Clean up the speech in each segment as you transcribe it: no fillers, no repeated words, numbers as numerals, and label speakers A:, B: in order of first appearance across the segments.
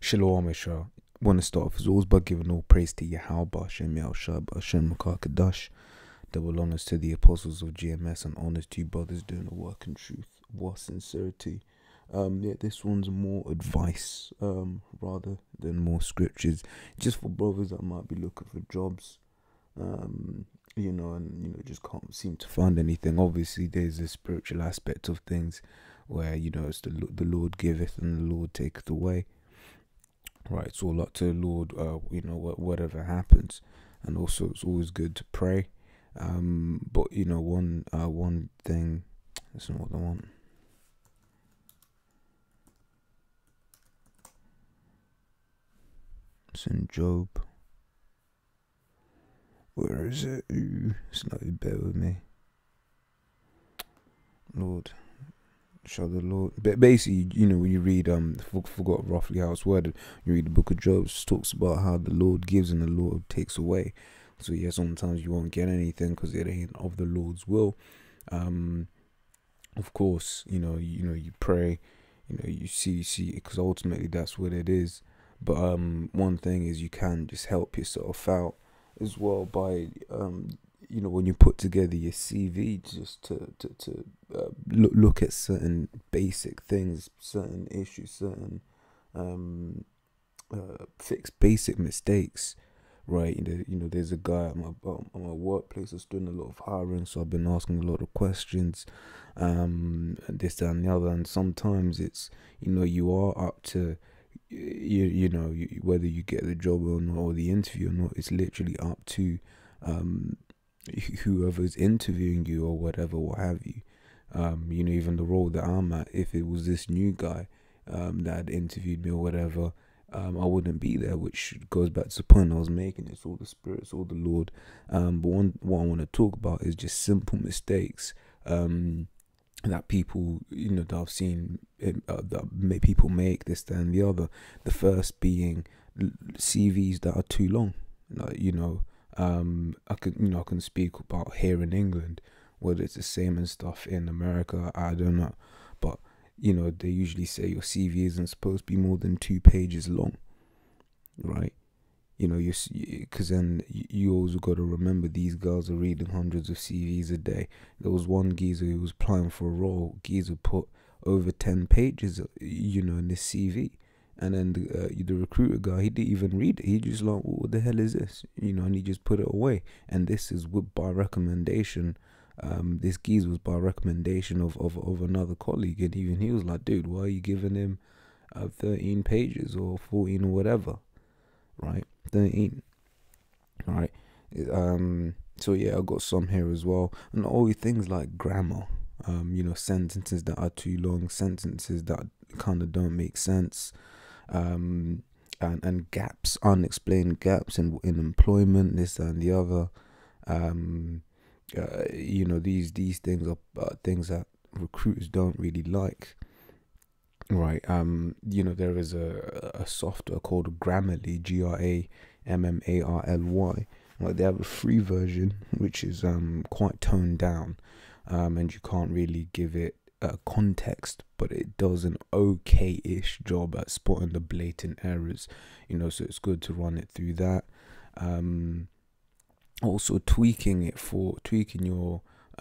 A: Shalom, Isha. I want to start off as always by giving all praise to Yahweh, Shem Yahushua, Shem Makakadash. Double honors to the apostles of GMS and honors to you brothers doing the work in truth, war, sincerity. Yeah, this one's more advice, rather than more scriptures, just for brothers that might be looking for jobs, and just can't seem to find anything. Obviously, there's a spiritual aspect of things where, it's the Lord giveth and the Lord taketh away. Right, it's all up to the Lord, whatever happens. And also, it's always good to pray. But, one thing, that's not what I want. It's in Job. Where is it? Ooh, it's not even bear with me. Lord. Show the Lord. But basically, when you read, forgot roughly how it's worded, you read the book of Job, it talks about how the Lord gives and the Lord takes away. So yeah, sometimes you won't get anything because it ain't of the Lord's will. Of course, you pray, you see, because ultimately that's what it is. But one thing is you can just help yourself out as well by when you put together your CV, just to look at certain basic things, certain issues, certain fix basic mistakes, right? There's a guy at my workplace that's doing a lot of hiring, so I've been asking a lot of questions, and this, that, and the other. And sometimes it's you are up to whether you get the job or not, or the interview or not. It's literally up to whoever's interviewing you or whatever, what have you. Even the role that I'm at, if it was this new guy that had interviewed me or whatever, I wouldn't be there, which goes back to the point I was making. It's all the Spirit, it's all the Lord. But what I want to talk about is just simple mistakes that people, that I've seen that people make, this, that, and the other. The first being CVs that are too long. I can speak about here in England, whether it's the same and stuff in America, I don't know. But, they usually say your CV isn't supposed to be more than 2 pages long, right? Because then you also got to remember these girls are reading hundreds of CVs a day. There was one geezer who was applying for a role. Geezer put over 10 pages, in this CV. And then the recruiter guy, he didn't even read it. He just like, what the hell is this? And he just put it away. And this is by recommendation. This geezer was by recommendation of another colleague. And even he was like, dude, why are you giving him 13 pages or 14 or whatever? Right? 13. All right. So yeah, I got some here as well. And all things like grammar. Sentences that are too long, sentences that kind of don't make sense. And gaps, unexplained gaps in employment, this and the other. These things are things that recruiters don't really like, right? There is a software called Grammarly, Grammarly. Like, they have a free version which is quite toned down, and you can't really give it context, but it does an okay-ish job at spotting the blatant errors, so it's good to run it through that. Also tweaking your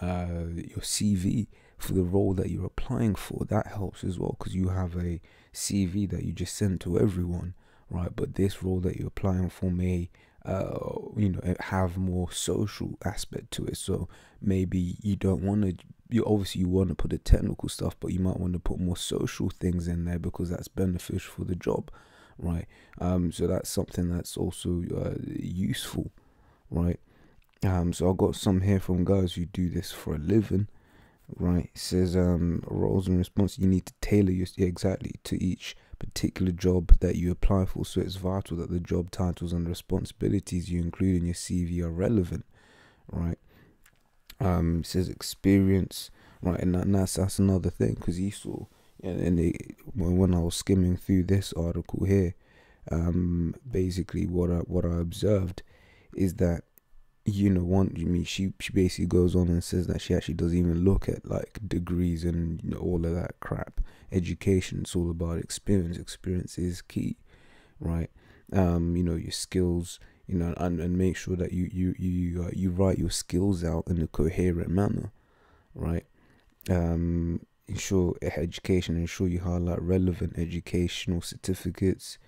A: CV for the role that you're applying for, that helps as well, because you have a CV that you just send to everyone, right? But this role that you're applying for may have more social aspect to it. So maybe you don't want to, you want to put the technical stuff, but you might want to put more social things in there because that's beneficial for the job, right? So that's something that's also useful, right? So I got some here from guys who do this for a living, right? It says roles and responses, you need to tailor exactly to each particular job that you apply for, so it's vital that the job titles and responsibilities you include in your CV are relevant, right? It says experience, right? And that's another thing, because he saw, when I was skimming through this article here, basically what I observed is that she basically goes on and says that she actually doesn't even look at like degrees and all of that crap. Education, it's all about experience. Experience is key. right? You know, your skills, you know, and make sure that you write your skills out in a coherent manner, right? Ensure education, ensure you highlight relevant educational certificates.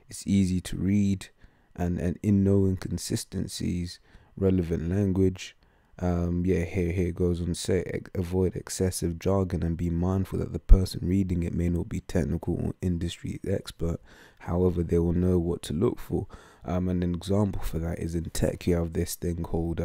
A: It's easy to read, and in no inconsistencies, relevant language. Yeah, here goes on to say, avoid excessive jargon and be mindful that the person reading it may not be technical or industry expert. However, they will know what to look for. And an example for that is in tech, you have this thing called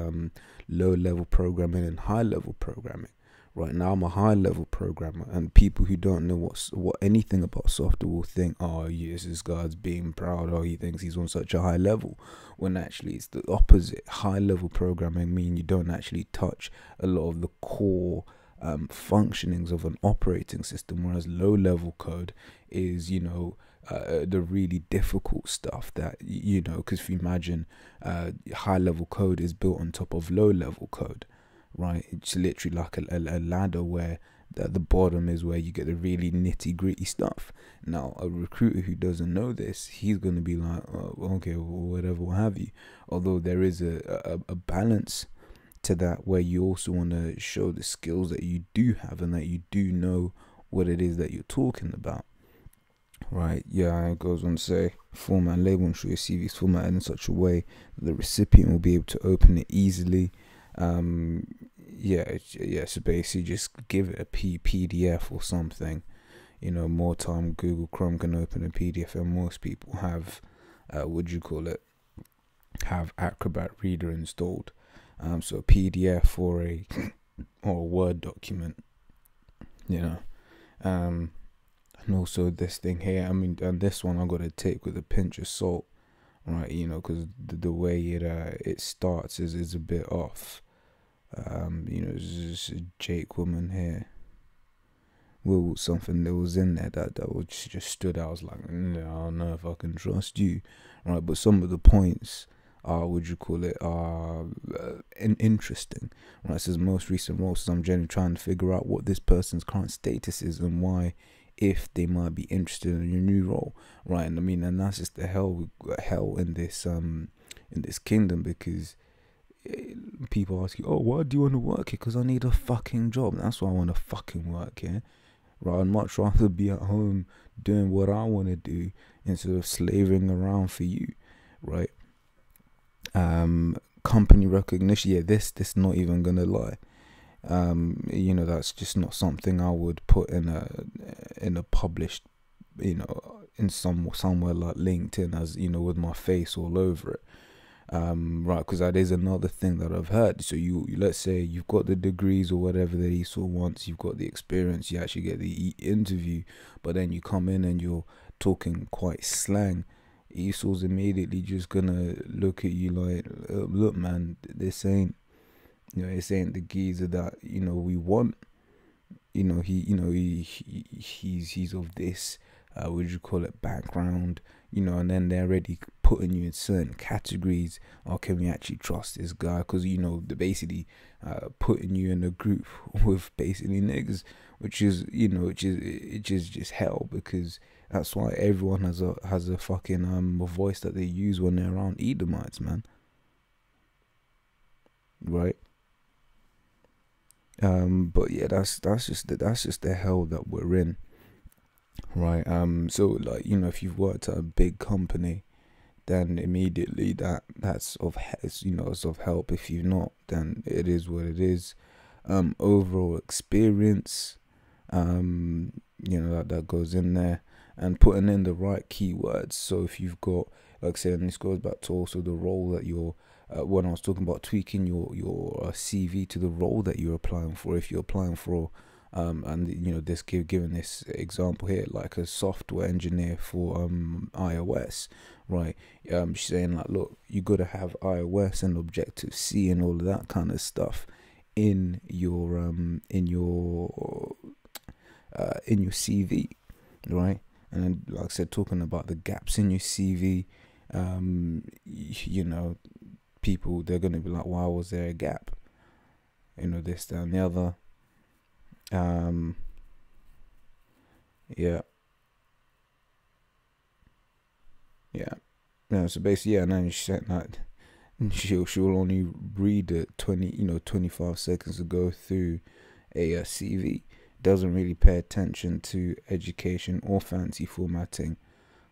A: low-level programming and high-level programming. Right now, I'm a high-level programmer, and people who don't know what anything about software will think, oh yes, this guy's being proud, or he thinks he's on such a high level, when actually it's the opposite. High-level programming mean you don't actually touch a lot of the core functionings of an operating system, whereas low-level code is, you know, the really difficult stuff that, you know, because if you imagine high-level code is built on top of low-level code. Right, it's literally like a ladder where the bottom is where you get the really nitty gritty stuff. Now, a recruiter who doesn't know this, he's going to be like, oh, okay, whatever, what have you. Although there is a balance to that, where you also want to show the skills that you do have and that you do know what it is that you're talking about. Right, yeah, it goes on to say, format and label, ensure your CV is formatted in such a way that the recipient will be able to open it easily. Yeah, so basically just give it a PDF or something. You know, more time Google Chrome can open a PDF, and most people have have Acrobat Reader installed. So a PDF or a Word document, you know. And also this thing here, I mean, and this one I got to take with a pinch of salt, right? You know, because the way it starts is a bit off. You know, there's a Jake woman here. Well, something that was in there that was just stood out. I was like, no, I don't know if I can trust you, right? But some of the points are, interesting, right? It says most recent roles. So I'm generally trying to figure out what this person's current status is and why, if they might be interested in your new role, right? And I mean, and that's just the hell in this kingdom, because people ask you, oh, why do you want to work here? Because I need a fucking job. That's why I want to fucking work here, right? I'd much rather be at home doing what I want to do instead of slaving around for you, right? Company recognition, yeah, this not even gonna lie. You know, that's just not something I would put in a published, you know, in somewhere like LinkedIn, as you know, with my face all over it. Right, because that is another thing that I've heard. So you let's say you've got the degrees or whatever that Esau wants, you've got the experience, you actually get the interview, but then you come in and you're talking quite slang. Esau's immediately just gonna look at you like, look man, this ain't the geezer that, you know, we want. You know, he's of this background, you know, and then they're already putting you in certain categories. Or can we actually trust this guy? Because, you know, they're basically putting you in a group with basically niggas, which is just hell, because that's why everyone has a fucking a voice that they use when they're around Edomites, man. Right. But yeah, that's just the hell that we're in, right? So like, you know, if you've worked at a big company, then immediately that's of help. If you've not, then it is what it is. Overall experience, you know, that goes in there, and putting in the right keywords. So if you've got, like I said, and this goes back to also the role that you're, when I was talking about tweaking your CV to the role that you're applying for. If you're applying for, and you know, this given this example here, like a software engineer for iOS, right? She's saying like, look, you got to have iOS and Objective-C and all of that kind of stuff in your CV, right? And like I said, talking about the gaps in your CV, you know, people, they're going to be like, why was there a gap? You know, this, that, and the other. So basically, and then she said that she'll only read it 25 seconds to go through a CV. Doesn't really pay attention to education or fancy formatting,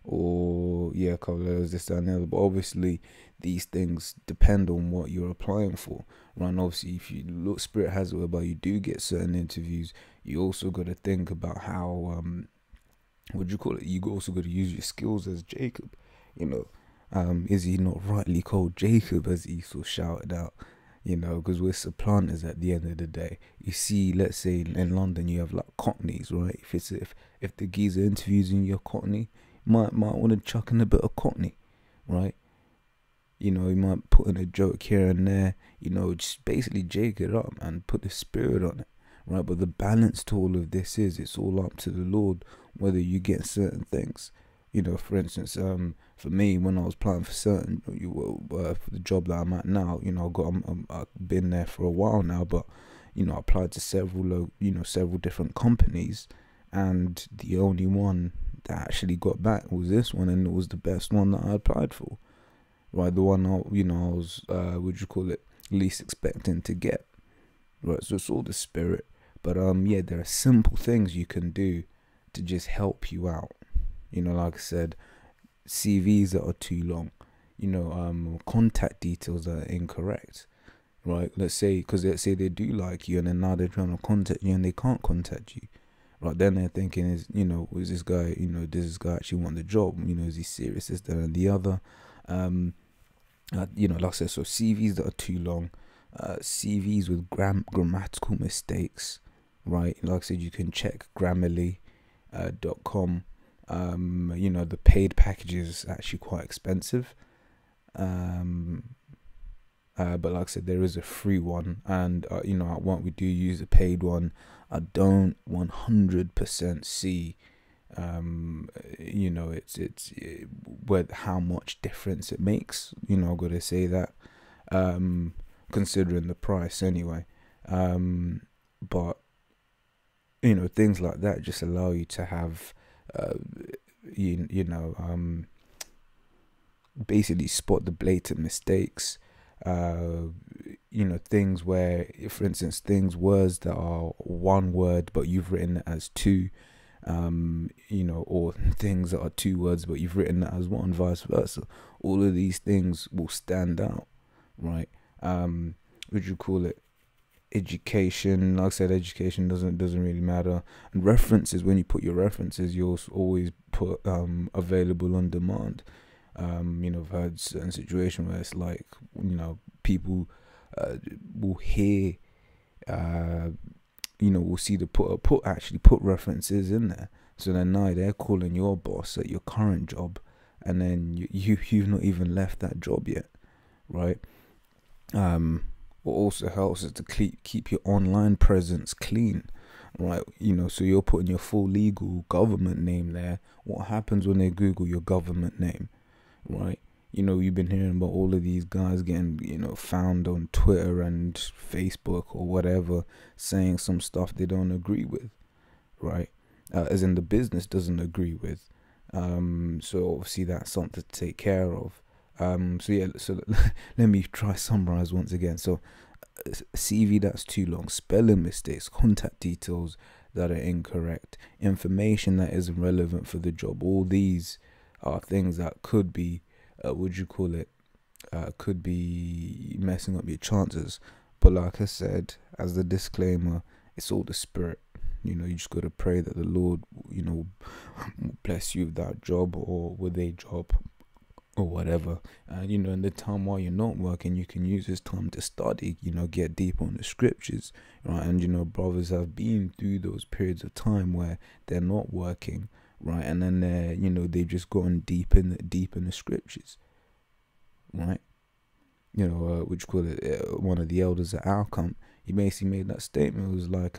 A: or a couple of those, this, that, and the other. But obviously, these things depend on what you're applying for, right? And obviously, if you look, Spirit has it whereby you do get certain interviews. You also got to think about how you also got to use your skills as Jacob. Is he not rightly called Jacob, as he sort of shouted out? Because we're supplanters at the end of the day. You see, let's say in London you have like Cockneys, right? If the geezer interviews you, you're Cockney, might want to chuck in a bit of Cockney, right? He might put in a joke here and there, just basically jake it up and put the spirit on it, right? But the balance to all of this is, it's all up to the Lord whether you get certain things. For instance, for me, when I was applying for certain, for the job that I'm at now, I've been there for a while now, but I applied to several different companies, and the only one that actually got back was this one, and it was the best one that I applied for, right? The one I was least expecting to get, right? So it's all the spirit, but there are simple things you can do to just help you out. Like I said, CVs that are too long, contact details that are incorrect, right? Let's say they do like you, and then now they're trying to contact you and they can't contact you, right? Then they're thinking, is this guy, does this guy actually want the job? Is he serious, this, that, and the other? Like I said, so CVs that are too long, CVs with grammatical mistakes, right? Like I said, you can check Grammarly.com. The paid package is actually quite expensive, but like I said, there is a free one, and what we do use a paid one. I don't 100% see it's how much difference it makes. I've got to say that, considering the price anyway, but things like that just allow you to have basically spot the blatant mistakes, things where, for instance, words that are one word but you've written it as two, or things that are two words but you've written it as one, vice versa. All of these things will stand out, right? Education, like I said, education doesn't really matter. And references, when you put your references, you'll always put available on demand. I've had certain situations where it's like, people will hear, we'll see the put references in there. So then now they're calling your boss at your current job, and then you've not even left that job yet, right? What also helps is to keep your online presence clean, right? So you're putting your full legal government name there. What happens when they Google your government name, right? You've been hearing about all of these guys getting, found on Twitter and Facebook or whatever, saying some stuff they don't agree with, right? As in the business doesn't agree with. So obviously that's something to take care of. So let me try summarize once again. So CV that's too long, spelling mistakes, contact details that are incorrect, information that isn't relevant for the job. All these are things that could be could be messing up your chances. But like I said, as the disclaimer, it's all the spirit. You just got to pray that the Lord will bless you with that job or with a job or whatever. And in the time while you're not working, you can use this time to study, get deep on the scriptures, right? And brothers have been through those periods of time where they're not working, right? And then they've just gotten deep in the scriptures, right? One of the elders at our camp, he basically made that statement. It was like,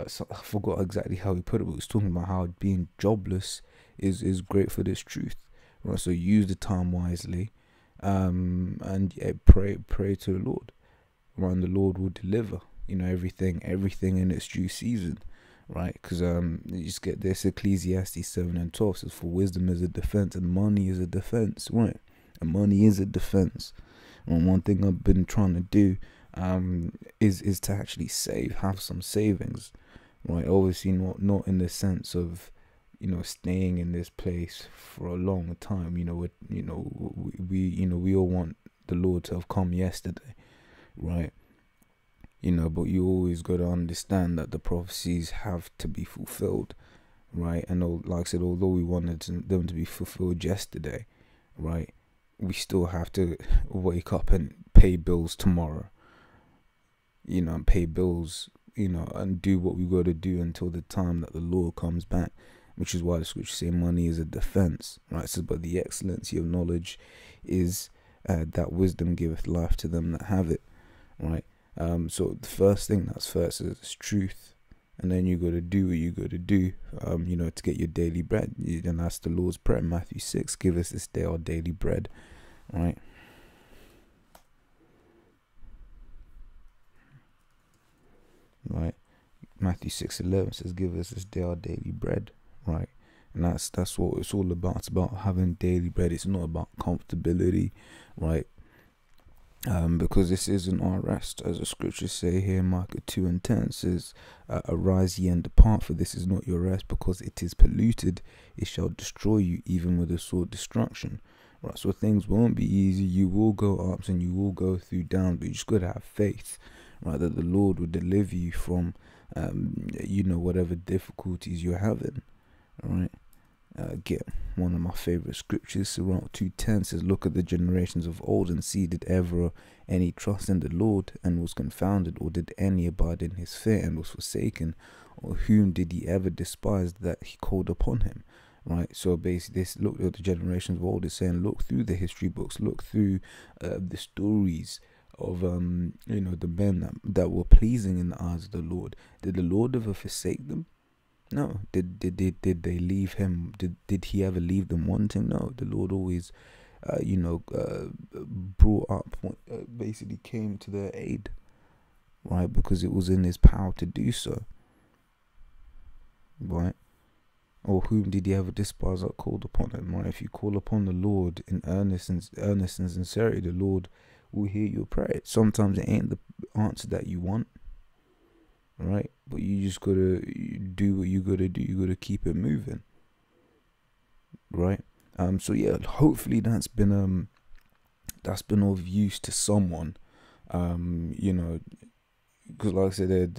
A: so I forgot exactly how he put it, but he was talking about how being jobless is great for this truth. Right, so use the time wisely, and pray to the Lord. Right, and the Lord will deliver. Everything in its due season. right? Because you just get this. Ecclesiastes 7:12 says, "For wisdom is a defense, and money is a defense," right? And money is a defense. And one thing I've been trying to do is to actually have some savings, right? Obviously not in the sense of, you know, staying in this place for a long time. You know, we all want the Lord to have come yesterday, right? You know, but you always got to understand that the prophecies have to be fulfilled, right? And like I said, although we wanted them to be fulfilled yesterday, right, we still have to wake up and pay bills tomorrow, you know, and pay bills, you know, and do what we got to do until the time that the Lord comes back, which is why the scriptures say money is a defense, right? So, but the excellency of knowledge is that wisdom giveth life to them that have it, right? So the first thing that's first is truth, and then you got to do what you got to do, you know, to get your daily bread. And that's the Lord's prayer, Matthew 6, "Give us this day our daily bread," right? Right. Matthew 6:11 says, "Give us this day our daily bread," right? And that's what it's all about. It's about having daily bread. It's not about comfortability, right? Because this isn't our rest, as the scriptures say here. Micah 2:10 says, "Arise ye and depart, for this is not your rest, because it is polluted. It shall destroy you, even with a sword destruction." Right. So things won't be easy. You will go ups and you will go through downs, but you just gotta have faith, right, that the Lord will deliver you from, you know, whatever difficulties you're having, right? Get one of my favorite scriptures, Psalm 2:10 says, "Look at the generations of old and see, did ever any trust in the Lord and was confounded, or did any abide in his fear and was forsaken, or whom did he ever despise that he called upon him?" Right. So basically, this look at the generations of old is saying, look through the history books, look through the stories of you know, the men that were pleasing in the eyes of the Lord. Did the Lord ever forsake them? No. Did they leave him? Did he ever leave them wanting? No. The Lord always, you know, brought up, basically came to their aid, right? Because it was in his power to do so, right? Or whom did he ever despise that called upon him, right? If you call upon the Lord in earnest and sincerity, the Lord will hear your prayer. Sometimes it ain't the answer that you want, right? But you just gotta do what you gotta do. You gotta keep it moving, right? So yeah, hopefully that's been of use to someone, you know, because like I said,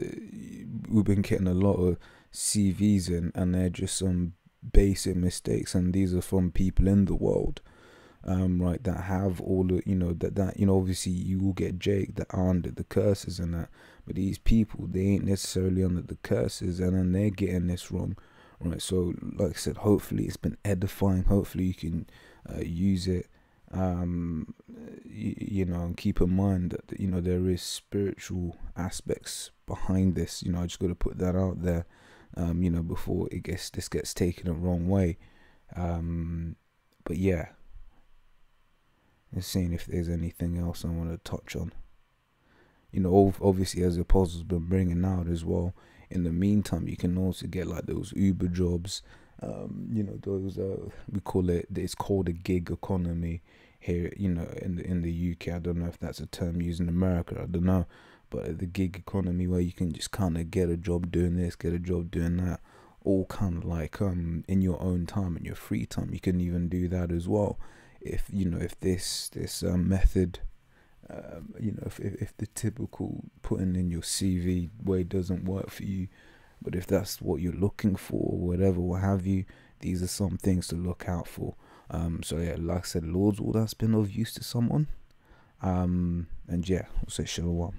A: we've been getting a lot of CVs in, and they're just some basic mistakes, and these are from people in the world, right, that have all the, you know, that you know, obviously you will get Jake that are under the curses and that, but these people, they ain't necessarily under the curses, and then they're getting this wrong, right? So like I said, hopefully it's been edifying. Hopefully you can use it, you know, and keep in mind that, you know, there is spiritual aspects behind this. You know, I just got to put that out there, you know, before this gets taken the wrong way. But yeah, let's see if there's anything else I want to touch on. You know, obviously, as the apostle's been bringing out as well, in the meantime, you can also get like those Uber jobs, you know, those it's called a gig economy here, you know, in the UK. I don't know if that's a term used in America, I don't know, but the gig economy, where you can just kind of get a job doing this, get a job doing that, all kind of like in your own time, in your free time. You can even do that as well, if you know, if this method, you know, if the typical putting in your CV way doesn't work for you, but if that's what you're looking for, or whatever, what have you, these are some things to look out for. So yeah, like I said, Lord's all that's been of use to someone. And yeah, I'll say shalom.